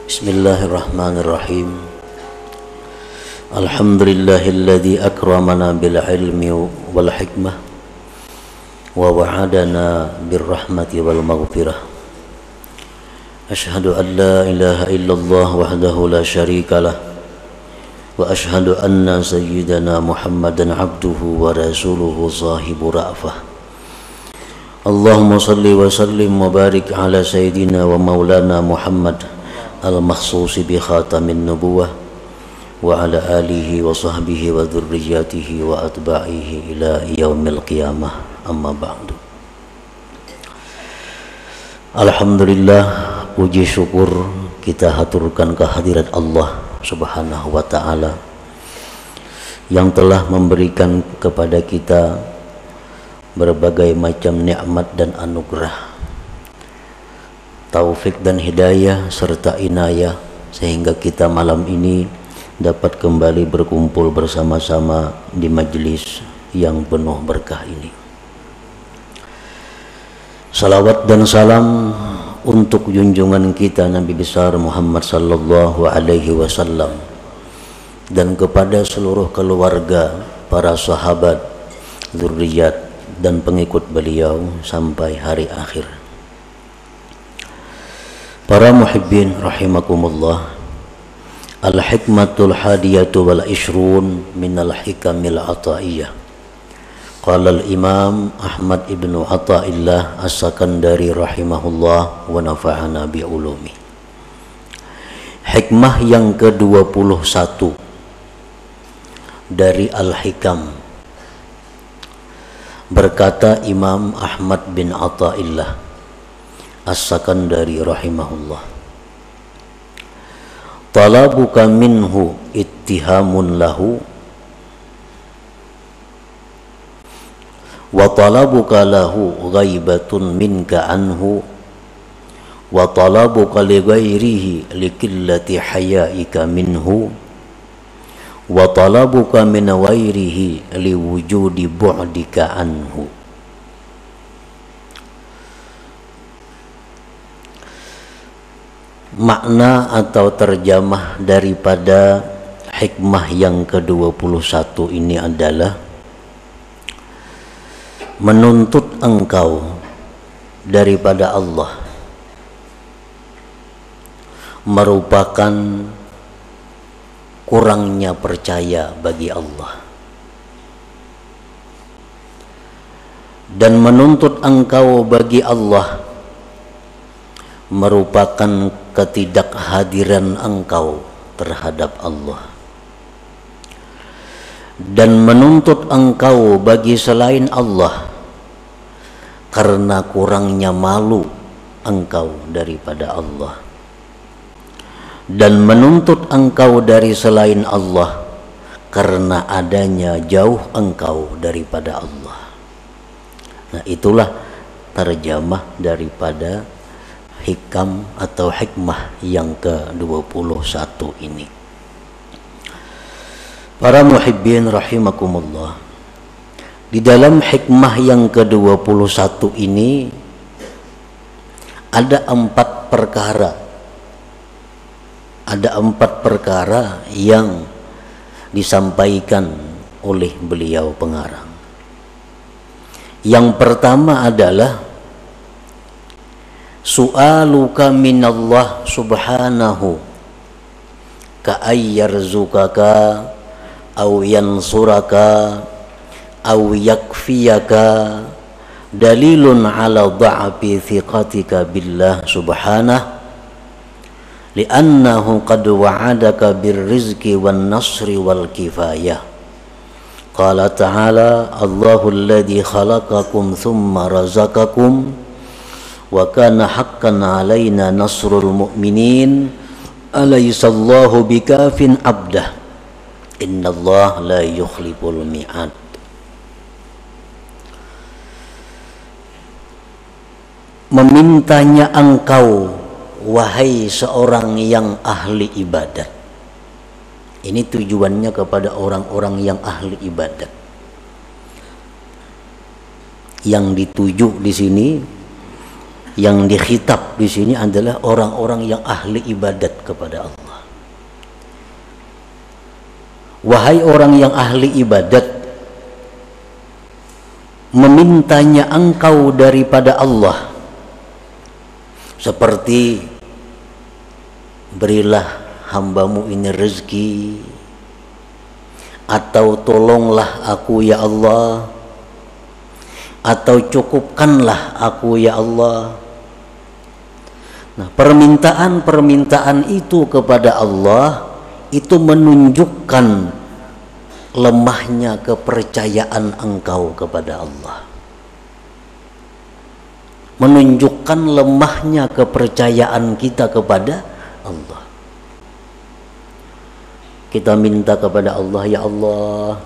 Bismillahirrahmanirrahim. Alhamdulillahilladzi akramana bil ilmi wal hikmah wa wa'adana bir rahmati wal maghfirah. Ashhadu an la ilaha illallah wahdahu la syarikalah wa ashhadu anna sayyidana Muhammadan abduhu wa rasuluhu sahibu ra'fah. Allahumma salli wa sallim wa barik ala sayyidina wa maulana Muhammad al-makhsusi bi khatamin nubuwah wa ala alihi wa sahbihi wa dhurriyyatihi wa atba'ihi ila yaumil qiyamah, amma ba'du. Alhamdulillah, puji syukur kita haturkan kehadirat Allah subhanahu wa ta'ala yang telah memberikan kepada kita berbagai macam nikmat dan anugerah, taufik dan hidayah serta inayah, sehingga kita malam ini dapat kembali berkumpul bersama-sama di majelis yang penuh berkah ini. Salawat dan salam untuk junjungan kita Nabi besar Muhammad sallallahu alaihi wasallam dan kepada seluruh keluarga, para sahabat, zuriat dan pengikut beliau sampai hari akhir. Para muhibbin rahimakumullah, al-hikmatul hadiyatu wal ishrun minal hikamil ataiyah. Qala al-imam Ahmad ibnu Athaillah as-Sakandari rahimahullah wa nafa'ana bi ulumi. Hikmah yang ke-21 dari al-hikam. Berkata Imam Ahmad bin Athaillah as-Sakandari rahimahullah, talabuka minhu ittihamun lahu wa talabuka lahu ghaibatun minka anhu wa talabuka li ghairihi likillati hayaika minhu wa talabuka min ghairihi liwujudi bu'dika anhu. Makna atau terjemah daripada hikmah yang ke-21 ini adalah menuntut engkau daripada Allah merupakan kurangnya percaya bagi Allah, dan menuntut engkau bagi Allah merupakan ketidakhadiran engkau terhadap Allah, dan menuntut engkau bagi selain Allah karena kurangnya malu engkau daripada Allah, dan menuntut engkau dari selain Allah karena adanya jauh engkau daripada Allah. Nah, itulah terjemah daripada hikam atau hikmah yang ke-21 ini. Para muhibbin rahimakumullah, di dalam hikmah yang ke-21 ini ada 4 perkara. Ada 4 perkara yang disampaikan oleh beliau pengarang. Yang pertama adalah su'aluka minallah subhanahu ka'ayyarzukaka aw yansuraka aw yakfiyaka dalilun ala dha'fi thiqatika billah subhanahu li'annahu qad wa'adaka birrizqi wan nasri wal kifayah. Qala ta'ala Allahu alladhi khalaqakum thumma razaqakum wa kana haqqan 'alaina nasrul mu'minin alaysallahu bikafin 'abdah innallaha la yukhliful mi'ad. Memintanya engkau wahai seorang yang ahli ibadat. Ini tujuannya kepada orang-orang yang ahli ibadat. Yang dituju di sini Yang dikhitab di sini adalah orang-orang yang ahli ibadat kepada Allah. Wahai orang yang ahli ibadat, memintanya engkau daripada Allah seperti berilah hambamu ini rezeki, atau tolonglah aku ya Allah, atau cukupkanlah aku ya Allah. Nah, permintaan-permintaan itu kepada Allah itu menunjukkan lemahnya kepercayaan engkau kepada Allah, menunjukkan lemahnya kepercayaan kita kepada Allah. Kita minta kepada Allah, ya Allah,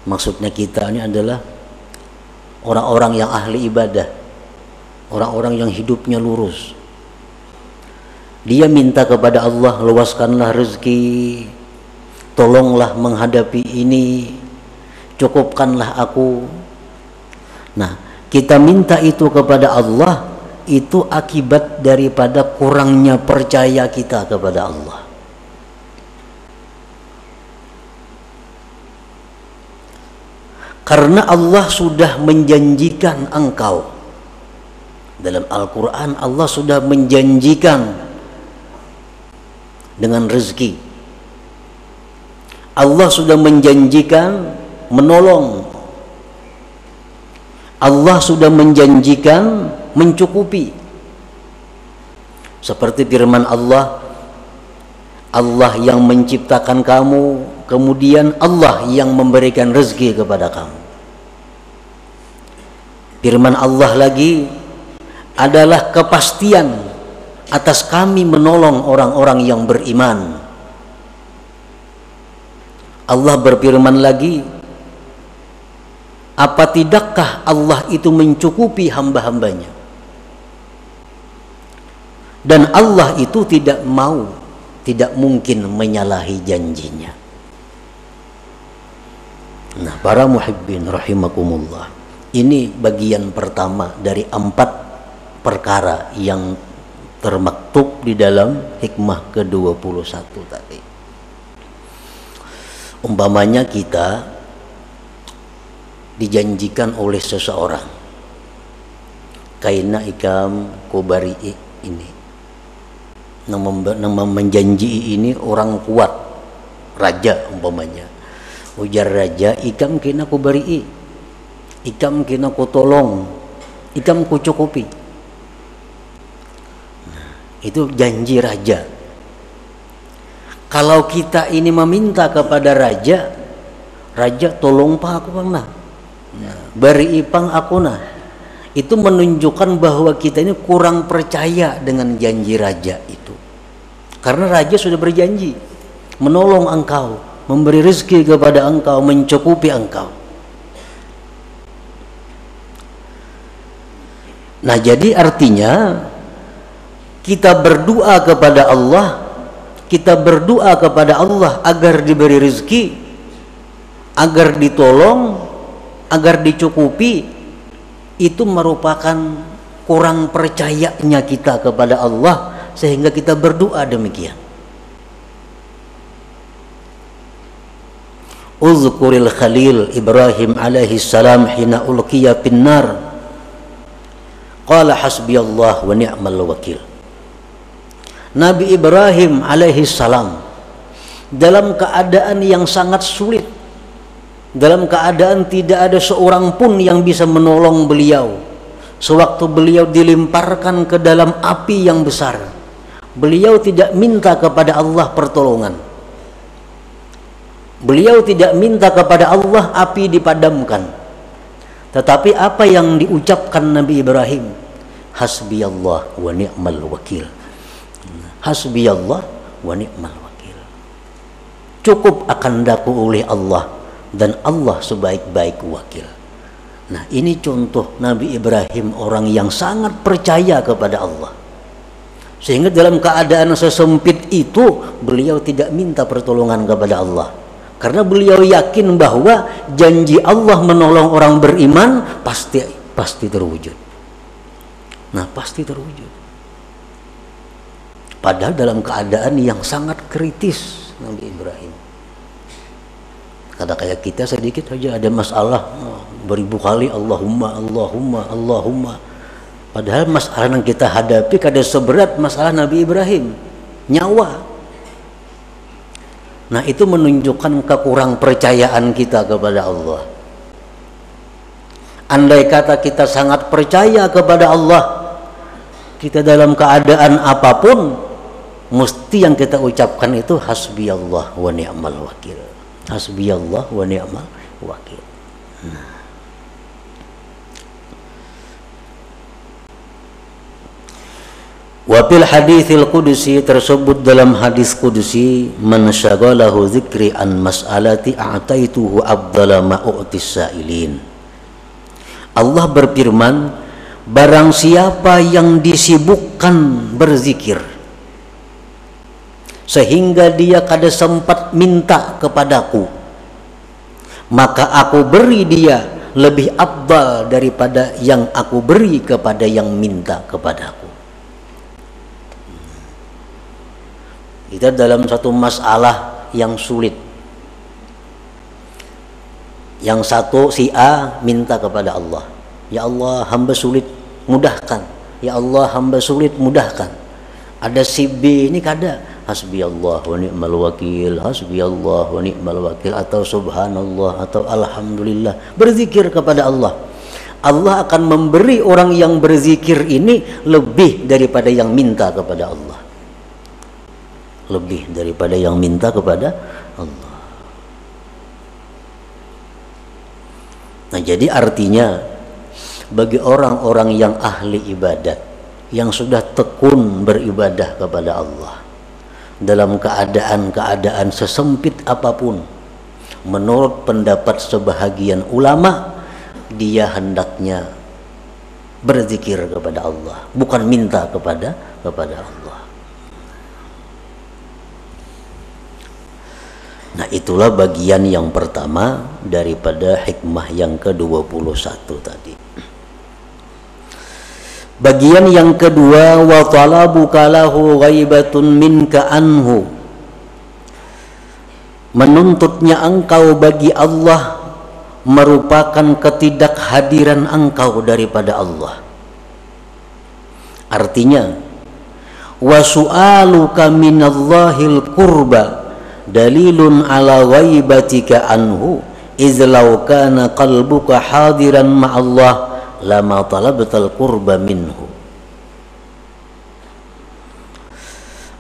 maksudnya kita ini adalah orang-orang yang ahli ibadah, orang-orang yang hidupnya lurus. Dia minta kepada Allah, luaskanlah rezeki, tolonglah menghadapi ini, cukupkanlah aku. Nah, kita minta itu kepada Allah, itu akibat daripada kurangnya percaya kita kepada Allah. Karena Allah sudah menjanjikan engkau. Dalam Al-Quran Allah sudah menjanjikan dengan rezeki. Allah sudah menjanjikan menolong. Allah sudah menjanjikan mencukupi. Seperti firman Allah, Allah yang menciptakan kamu, kemudian Allah yang memberikan rezeki kepada kamu. Firman Allah lagi adalah kepastian atas kami menolong orang-orang yang beriman. Allah berfirman lagi, apa tidakkah Allah itu mencukupi hamba-hambanya? Dan Allah itu tidak mau, tidak mungkin menyalahi janjinya. Nah, para muhibbin rahimakumullah, ini bagian pertama dari 4 perkara yang termaktub di dalam hikmah ke-21 tadi. Umpamanya kita dijanjikan oleh seseorang, kaina ikam kubari ini, nama menjanji ini orang kuat, raja umpamanya, ujar raja, ikam kena kubari, ikam kena ku tolong, ikam ku cukupi. Nah, itu janji raja. Kalau kita ini meminta kepada raja, raja tolong pak aku bang nah, beri ipang aku nah, itu menunjukkan bahwa kita ini kurang percaya dengan janji raja itu. Karena raja sudah berjanji menolong engkau, memberi rezeki kepada engkau, mencukupi engkau. Nah, jadi artinya kita berdoa kepada Allah, kita berdoa kepada Allah agar diberi rezeki, agar ditolong, agar dicukupi, itu merupakan kurang percayanya kita kepada Allah sehingga kita berdoa demikian. Uzkuril Khalil Ibrahim alaihi salam hina ulqiya finnar qala hasbiyallah wa ni'mal wakil. Nabi Ibrahim alaihi salam dalam keadaan yang sangat sulit, dalam keadaan tidak ada seorang pun yang bisa menolong beliau, sewaktu beliau dilemparkan ke dalam api yang besar, beliau tidak minta kepada Allah pertolongan, beliau tidak minta kepada Allah api dipadamkan, tetapi apa yang diucapkan Nabi Ibrahim? Hasbiyallah wa ni'mal wakil. Hasbiyallah wa ni'mal wakil. Cukup akan daku oleh Allah dan Allah sebaik-baik wakil. Nah, ini contoh Nabi Ibrahim, orang yang sangat percaya kepada Allah, sehingga dalam keadaan sesempit itu beliau tidak minta pertolongan kepada Allah, karena beliau yakin bahwa janji Allah menolong orang beriman pasti terwujud. Nah, pasti terwujud. Padahal dalam keadaan yang sangat kritis Nabi Ibrahim. Karena kayak kita sedikit saja ada masalah, beribu kali Allahumma, Allahumma, Allahumma. Padahal masalah yang kita hadapi kada seberat masalah Nabi Ibrahim, nyawa. Nah, itu menunjukkan kekurang percayaan kita kepada Allah. Andai kata kita sangat percaya kepada Allah, kita dalam keadaan apapun, mesti yang kita ucapkan itu hasbiyallah wa ni'mal wakil. Hasbiyallah wa ni'mal wakil. Nah. Wa fil haditsil qudsi, tersebut dalam hadis qudsi, man syaghalahu dzikri an mas'alati a'taituhu afdala ma u'tis sa'ilin. Allah berfirman, barang siapa yang disibukkan berzikir sehingga dia kada sempat minta kepadaku, maka aku beri dia lebih afdal daripada yang aku beri kepada yang minta kepadaku. Kita dalam satu masalah yang sulit, yang satu si A minta kepada Allah, ya Allah hamba sulit mudahkan, ya Allah hamba sulit mudahkan. Ada si B ini kada, hasbiyallah wa ni'mal wakil, hasbiyallah wa ni'mal wakil, atau subhanallah, atau alhamdulillah, berzikir kepada Allah. Allah akan memberi orang yang berzikir ini lebih daripada yang minta kepada Allah, lebih daripada yang minta kepada Allah. Nah, jadi artinya bagi orang-orang yang ahli ibadat, yang sudah tekun beribadah kepada Allah dalam keadaan-keadaan sesempit apapun, menurut pendapat sebahagian ulama, dia hendaknya berzikir kepada Allah, bukan minta kepada Allah. Nah, itulah bagian yang pertama daripada hikmah yang ke-21 tadi. Bagian yang kedua, wa talabuka lahu ghaibatun minka anhu, menuntutnya engkau bagi Allah merupakan ketidakhadiran engkau daripada Allah. Artinya, wa su'aluka minallahil qurba dalilun ala ghaibatika anhu, izlau kana qalbuka hadiran ma'allah lama talabtal qurba minhu.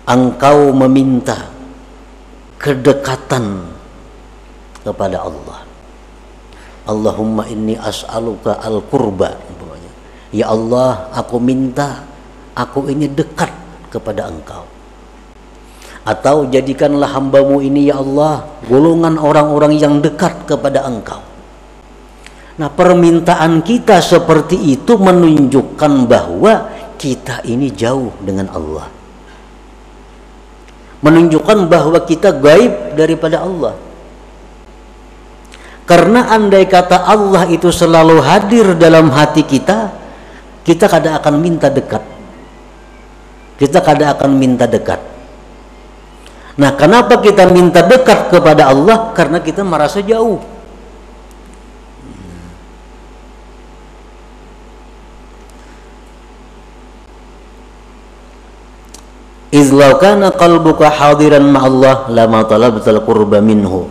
Engkau meminta kedekatan kepada Allah. Allahumma inni as'aluka al-qurba, ya Allah, aku minta aku ini dekat kepada engkau. Atau jadikanlah hambamu ini ya Allah golongan orang-orang yang dekat kepada engkau. Nah, permintaan kita seperti itu menunjukkan bahwa kita ini jauh dengan Allah, menunjukkan bahwa kita gaib daripada Allah. Karena andai kata Allah itu selalu hadir dalam hati kita, kita kada akan minta dekat, kita kada akan minta dekat. Nah, kenapa kita minta dekat kepada Allah? Karena kita merasa jauh. Izlau kana qalbuka hadiran ma'allah lama talabtal qurba minhu.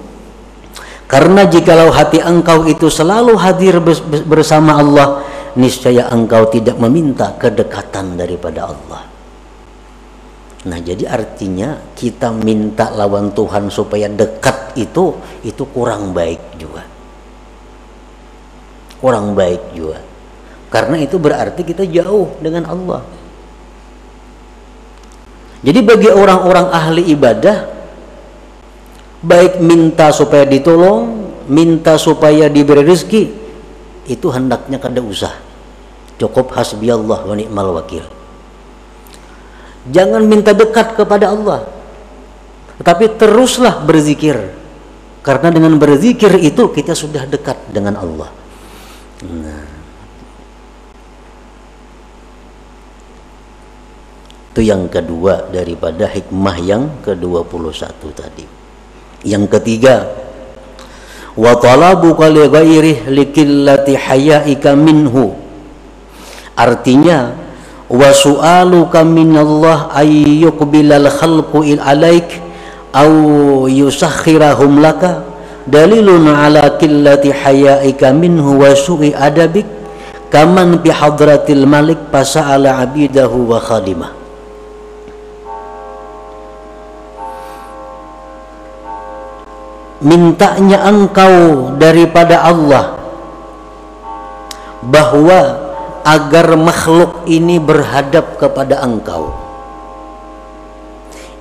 Karena jikalau hati engkau itu selalu hadir bersama Allah, niscaya engkau tidak meminta kedekatan daripada Allah. Nah, jadi artinya kita minta lawan Tuhan supaya dekat itu kurang baik juga. Kurang baik juga. Karena itu berarti kita jauh dengan Allah. Jadi bagi orang-orang ahli ibadah, baik minta supaya ditolong, minta supaya diberi rezeki, itu hendaknya kada usah. Cukup hasbiyallah wa ni'mal wakil. Jangan minta dekat kepada Allah, tetapi teruslah berzikir, karena dengan berzikir itu kita sudah dekat dengan Allah. Nah, Itu yang kedua daripada hikmah yang ke-21 tadi. Yang ketiga, wa talabuka li ghairihi likillati hayaika minhu. Artinya, wa su'aluka minallah ay yuqbilal khalqu alaik aw yusakhirahum laka dalilun ala qillati hayaika minhu wa su'i adabik kaman bi hadratil malik fasa'ala abidahu wa khadimah. Mintanya engkau daripada Allah bahwa agar makhluk ini berhadap kepada engkau,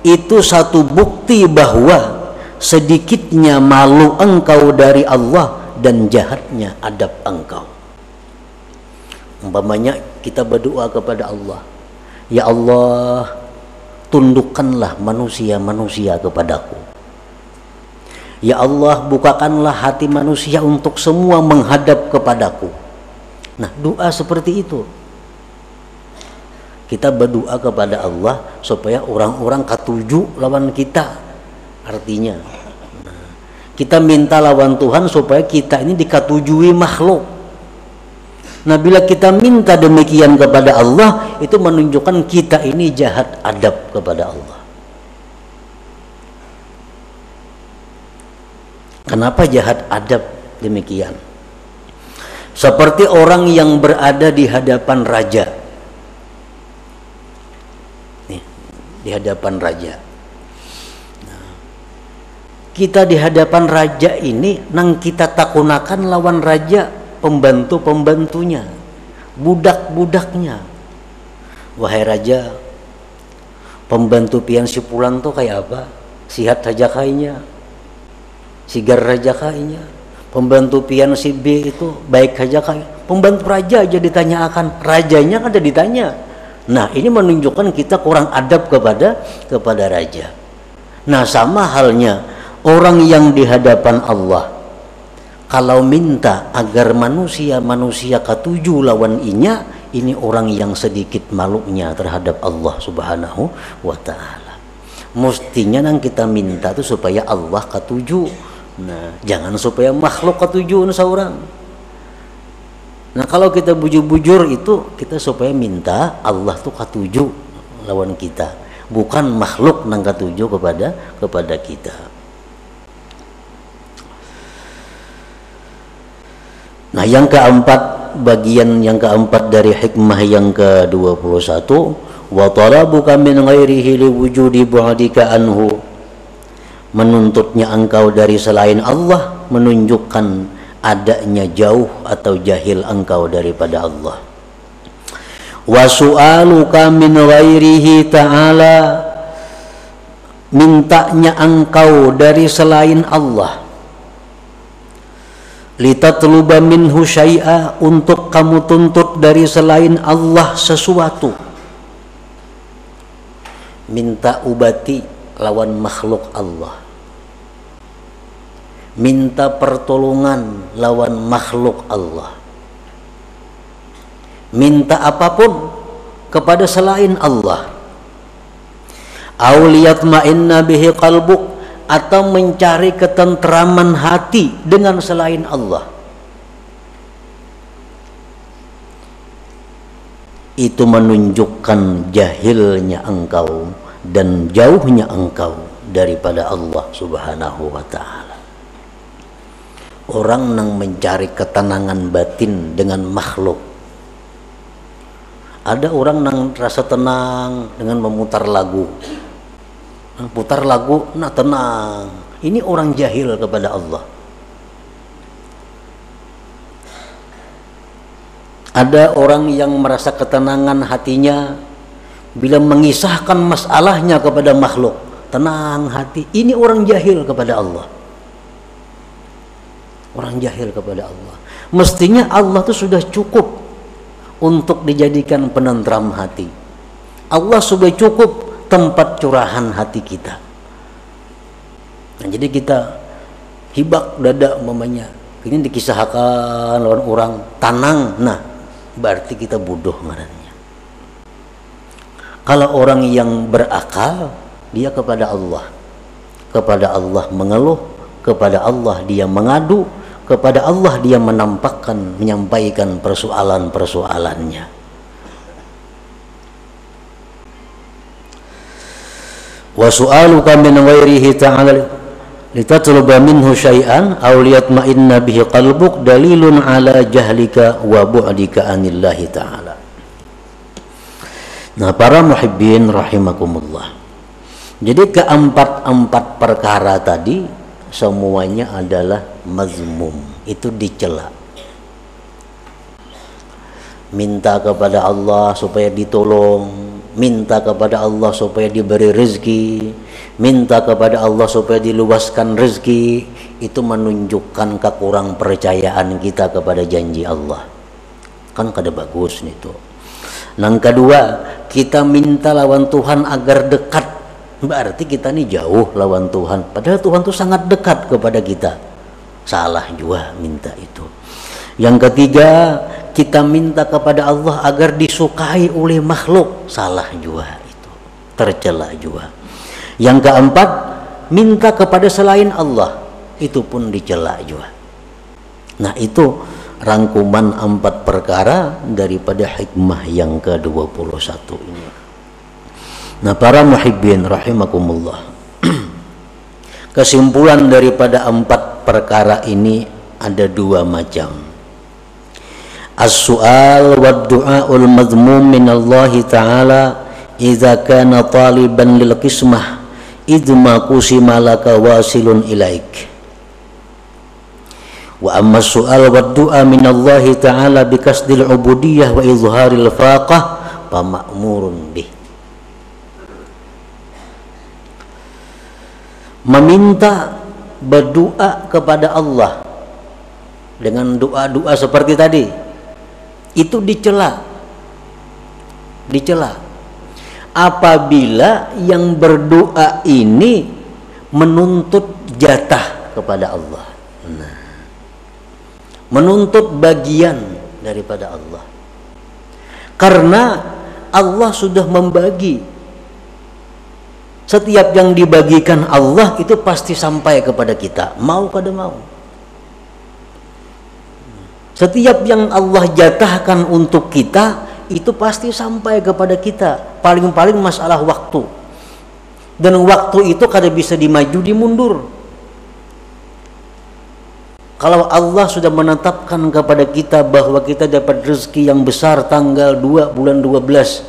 itu satu bukti bahwa sedikitnya malu engkau dari Allah dan jahatnya adab engkau. Umpamanya kita berdoa kepada Allah, ya Allah, tundukkanlah manusia-manusia kepadaku. Ya Allah, bukakanlah hati manusia untuk semua menghadap kepadaku. Nah, doa seperti itu. Kita berdoa kepada Allah supaya orang-orang katuju lawan kita. Artinya, kita minta lawan Tuhan supaya kita ini dikatujui makhluk. Nah, bila kita minta demikian kepada Allah, itu menunjukkan kita ini jahat adab kepada Allah. Kenapa jahat adab demikian? Seperti orang yang berada di hadapan raja. Nih, di hadapan raja. Nah, kita di hadapan raja ini, nang kita takunakan lawan raja, pembantu-pembantunya, budak-budaknya. Wahai raja, pembantu pian si pulang tuh kayak apa? Sihat saja kayaknya, sigar raja kayaknya. Pembantu pian si B itu baik saja kayak. Pembantu raja aja ditanya akan, rajanya kan ada ditanya. Nah, ini menunjukkan kita kurang adab kepada raja. Nah, sama halnya orang yang di hadapan Allah, kalau minta agar manusia katuju lawan inya, ini orang yang sedikit malunya terhadap Allah Subhanahu wa ta'ala. Mestinya yang kita minta itu supaya Allah katuju. Nah, jangan supaya makhluk ketujuan seorang. Nah, kalau kita bujur-bujur itu kita supaya minta Allah tuh ketuju lawan kita, bukan makhluk nang ketuju kepada kita. Nah, yang keempat, bagian yang keempat dari hikmah yang ke-21, wa talabuka min ghairihi liwujudi bu'dika anhu. Menuntutnya engkau dari selain Allah menunjukkan adanya jauh atau jahil engkau daripada Allah. Wa su'aluka min ghairihi ta'ala, mintanya engkau dari selain Allah, litatluba minhu syai'a, untuk kamu tuntut dari selain Allah sesuatu. Minta ubati lawan makhluk Allah, minta pertolongan lawan makhluk Allah, minta apapun kepada selain Allah. Auliyatma'inna bihi qalbuk, atau mencari ketentraman hati dengan selain Allah. Itu menunjukkan jahilnya engkau dan jauhnya engkau daripada Allah Subhanahu wa ta'ala. Orang yang mencari ketenangan batin dengan makhluk. Ada orang yang rasa tenang dengan memutar lagu. Putar lagu, nah tenang. Ini orang jahil kepada Allah. Ada orang yang merasa ketenangan hatinya bila mengisahkan masalahnya kepada makhluk, tenang hati. Ini orang jahil kepada Allah. Orang jahil kepada Allah. Mestinya Allah itu sudah cukup untuk dijadikan penentram hati. Allah sudah cukup tempat curahan hati kita. Nah, jadi kita hibak dada mamanya. Ini dikisahkan lawan orang tenang. Nah, berarti kita bodoh ngarannya. Kalau orang yang berakal, dia kepada Allah mengeluh, kepada Allah dia mengadu, kepada Allah dia menyampaikan persoalan-persoalannya. Wa su'aluka min ghairihi ta'ala litatluba minhu syai'an aw liyatma'inna bihi qalbuk dalilun ala jahlika wa bu'dika anillahi ta'ala. Nah, para muhibbin rahimakumullah. Jadi keempat perkara tadi semuanya adalah mazmum, itu dicela. Minta kepada Allah supaya ditolong, minta kepada Allah supaya diberi rezeki, minta kepada Allah supaya diluaskan rezeki, itu menunjukkan kekurang percayaan kita kepada janji Allah. Kan kada bagus nih tuh. Yang kedua, kita minta lawan Tuhan agar dekat, berarti kita nih jauh lawan Tuhan, padahal Tuhan tuh sangat dekat kepada kita. Salah juga minta itu. Yang ketiga, kita minta kepada Allah agar disukai oleh makhluk. Salah juga itu, tercela juga. Yang keempat, minta kepada selain Allah, itu pun dicela juga. Nah, itu rangkuman 4 perkara daripada hikmah yang ke-21 ini. Nah, para muhibbin rahimakumullah, kesimpulan daripada 4 perkara ini ada 2 macam. As-su'al wa du'aul madhmum min Allah Ta'ala idza kana taliban lil qismah idma qusima laka wasilun ilaik. Wa amma as-su'al wa du'a min Allah Ta'ala bi kasdil ubudiyah wa izharil faqah fa ma'murun bih. Meminta, berdoa kepada Allah dengan doa-doa seperti tadi, itu dicela apabila yang berdoa ini menuntut jatah kepada Allah, menuntut bagian daripada Allah, karena Allah sudah membagi. Setiap yang dibagikan Allah itu pasti sampai kepada kita, mau kada mau. Setiap yang Allah jatahkan untuk kita itu pasti sampai kepada kita. Paling-paling masalah waktu, dan waktu itu kada bisa dimaju dimundur. Kalau Allah sudah menetapkan kepada kita bahwa kita dapat rezeki yang besar tanggal 2 bulan 12,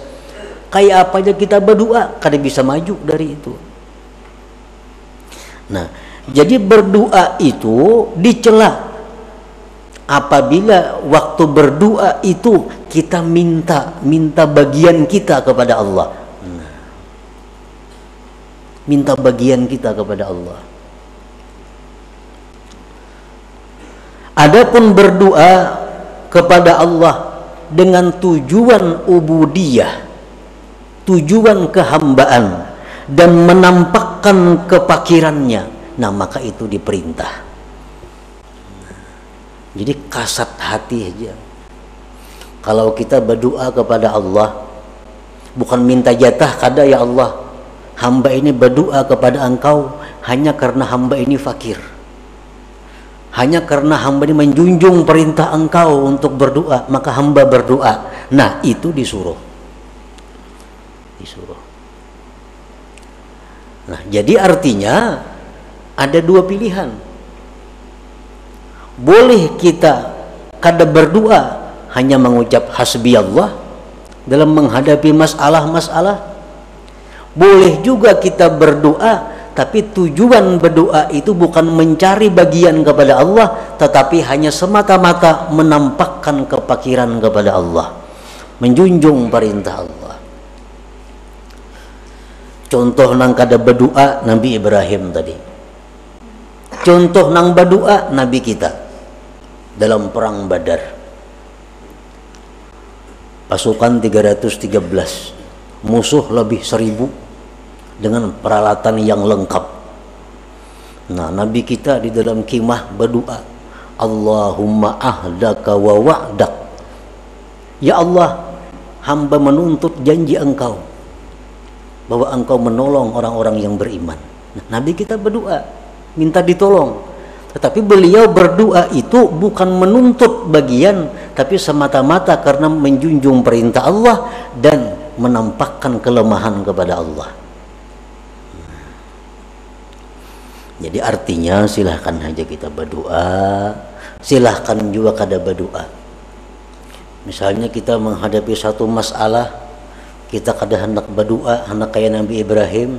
kayak apa aja kita berdoa, kada bisa maju dari itu. Nah, jadi berdoa itu dicela apabila waktu berdoa itu kita minta bagian kita kepada Allah. Minta bagian kita kepada Allah. Adapun berdoa kepada Allah dengan tujuan ubudiyah, tujuan kehambaan, dan menampakkan kepakirannya, nah maka itu diperintah. Jadi kasat hati aja. Kalau kita berdoa kepada Allah, bukan minta jatah, kada ya Allah, hamba ini berdoa kepada Engkau hanya karena hamba ini fakir, hanya karena hamba ini menjunjung perintah Engkau untuk berdoa, maka hamba berdoa. Nah, itu disuruh. Nah, jadi artinya ada 2 pilihan. Boleh kita kada berdoa, hanya mengucap hasbi Allah dalam menghadapi masalah-masalah. Boleh juga kita berdoa, tapi tujuan berdoa itu bukan mencari bagian kepada Allah, tetapi hanya semata-mata menampakkan kepakiran kepada Allah, menjunjung perintah Allah. Contoh nang kada berdoa Nabi Ibrahim tadi. Contoh nang berdoa Nabi kita dalam perang Badar. Pasukan 313, musuh lebih 1000 dengan peralatan yang lengkap. Nah, Nabi kita di dalam khimah berdoa, Allahumma ahdaka wa wa'dak. Ya Allah, hamba menuntut janji Engkau bahwa engkau menolong orang-orang yang beriman. Nah, Nabi kita berdoa minta ditolong, tetapi beliau berdoa itu bukan menuntut bagian, tapi semata-mata karena menjunjung perintah Allah dan menampakkan kelemahan kepada Allah. Jadi artinya silahkan aja kita berdoa, silahkan juga kada berdoa. Misalnya kita menghadapi satu masalah, kita kada hendak berdoa, hendak kayak Nabi Ibrahim,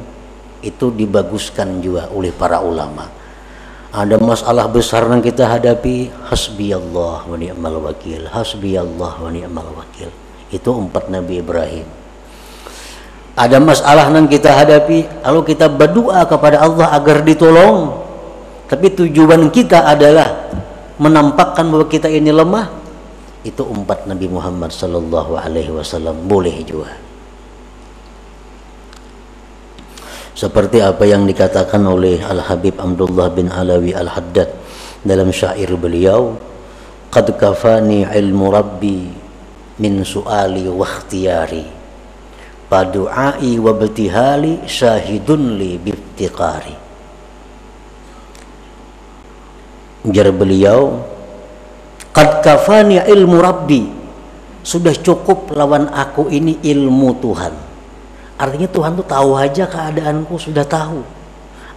itu dibaguskan juga oleh para ulama. Ada masalah besar yang kita hadapi, hasbiyallah wa ni'mal wakil, hasbiyallah wa ni'mal wakil. Itu 4 Nabi Ibrahim. Ada masalah yang kita hadapi, lalu kita berdoa kepada Allah agar ditolong, tapi tujuan kita adalah menampakkan bahwa kita ini lemah. Itu 4 Nabi Muhammad sallallahu alaihi wasallam boleh juga. Seperti apa yang dikatakan oleh Al-Habib Abdullah bin Alawi Al-Haddad dalam syair beliau, qad kafani ilmu rabbi min su'ali wa ikhtiyari, padu'ai wa btihali syahidun li biftiqari. Ujar beliau, qad kafani ilmu rabbi, sudah cukup lawan aku ini ilmu Tuhan. Artinya Tuhan tuh tahu aja keadaanku, sudah tahu.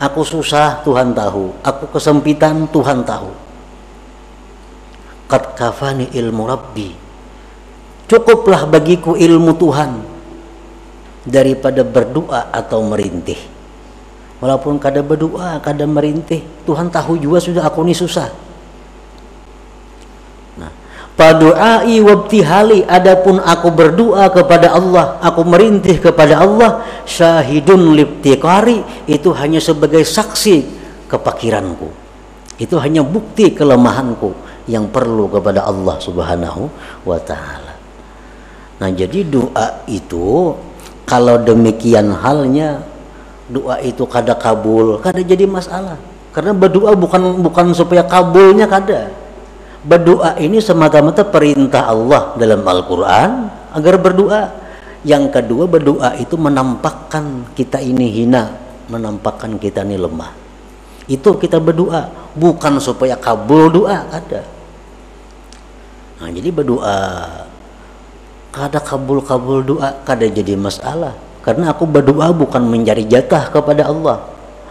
Aku susah, Tuhan tahu. Aku kesempitan, Tuhan tahu. Qad kafani ilmu rabbi, cukuplah bagiku ilmu Tuhan daripada berdoa atau merintih. Walaupun kada berdoa, kada merintih, Tuhan tahu juga sudah aku ini susah. Nah, padu'ai wabtihali, adapun aku berdoa kepada Allah, aku merintih kepada Allah, syahidun liptiqari, itu hanya sebagai saksi kepakiranku. Itu hanya bukti kelemahanku yang perlu kepada Allah Subhanahu wa ta'ala. Nah, jadi doa itu kalau demikian halnya, doa itu kada kabul, kada jadi masalah. Karena berdoa bukan supaya kabulnya kada. Berdoa ini semata-mata perintah Allah dalam Al-Quran agar berdoa. Yang kedua, berdoa itu menampakkan kita ini hina, menampakkan kita ini lemah. Itu kita berdoa, bukan supaya kabul doa, kada. Nah, jadi berdoa kada kabul doa, kada jadi masalah. Karena aku berdoa bukan mencari jatah kepada Allah.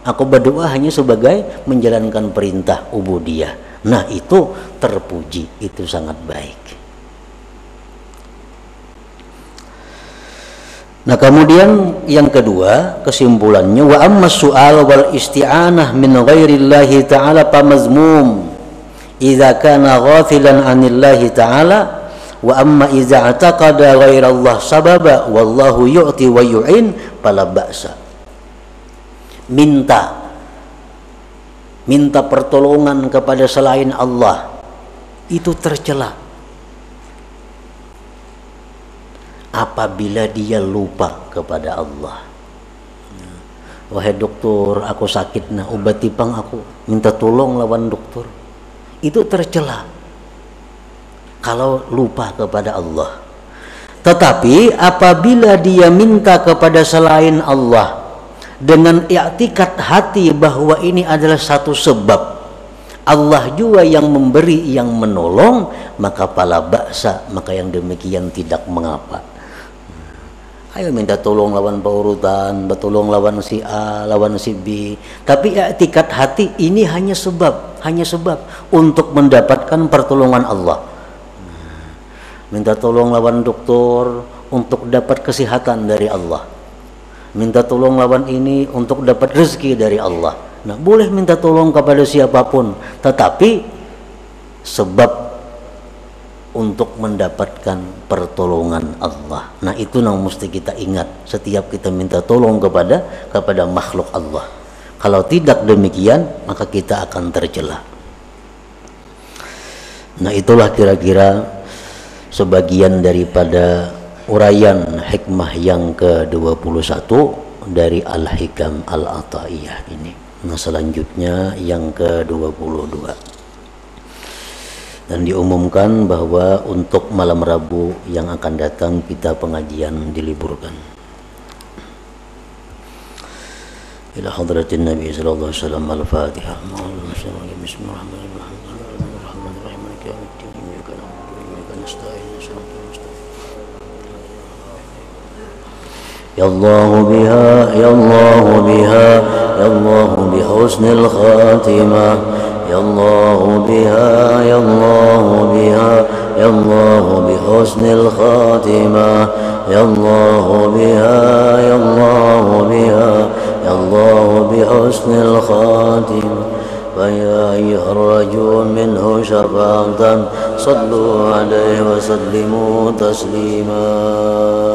Aku berdoa hanya sebagai menjalankan perintah ubudiyah. Nah, itu terpuji, itu sangat baik. Nah, kemudian yang kedua, kesimpulannya, wa amma su'al wal isti'anah min ghairillahi ta'ala pamazmum idza kana ghafilan 'anillahi ta'ala. Wa amma idza ataqada ghairallah sababa wallahu yu'ti wa yu'in fala ba'sa. Minta pertolongan kepada selain Allah itu tercela apabila dia lupa kepada Allah. Wahai dokter, aku sakit, nah obati pang aku, minta tolong lawan dokter. Itu tercela kalau lupa kepada Allah. Tetapi apabila dia minta kepada selain Allah dengan i'tikad hati bahwa ini adalah satu sebab, Allah juga yang memberi, yang menolong, maka pala ba'sa, maka yang demikian tidak mengapa. Ayo minta tolong lawan paurutan, bertolong lawan si A, lawan si B. Tapi i'tikad hati ini hanya sebab untuk mendapatkan pertolongan Allah. Minta tolong lawan dokter untuk dapat kesehatan dari Allah. Minta tolong lawan ini untuk dapat rezeki dari Allah. Nah, boleh minta tolong kepada siapapun, tetapi sebab untuk mendapatkan pertolongan Allah. Nah, itu yang mesti kita ingat setiap kita minta tolong kepada makhluk Allah. Kalau tidak demikian, maka kita akan tercela. Nah, itulah kira-kira sebagian daripada uraian hikmah yang ke-21 dari Al-Hikam Al-Ata'iyah ini. Nah, selanjutnya yang ke-22. Dan diumumkan bahwa untuk malam Rabu yang akan datang kita pengajian diliburkan. إلى حضرة النبي صلى الله عليه وسلم. الفاتحة. بسم الله الرحمن الرحيم. مالك يوم الدين. إياك نعبد وإياك نستعين. صراط المستقيم. يا الله بها يا الله بها يا الله بحسن الخاتمة. يا الله بها يا الله بها يا الله بحسن الخاتمة. يا الله بها يا الله بها يا الله بحسن الخاتمة. فيا أيها الرجل منه شفاعة صلوا عليه وسلموا تسليما.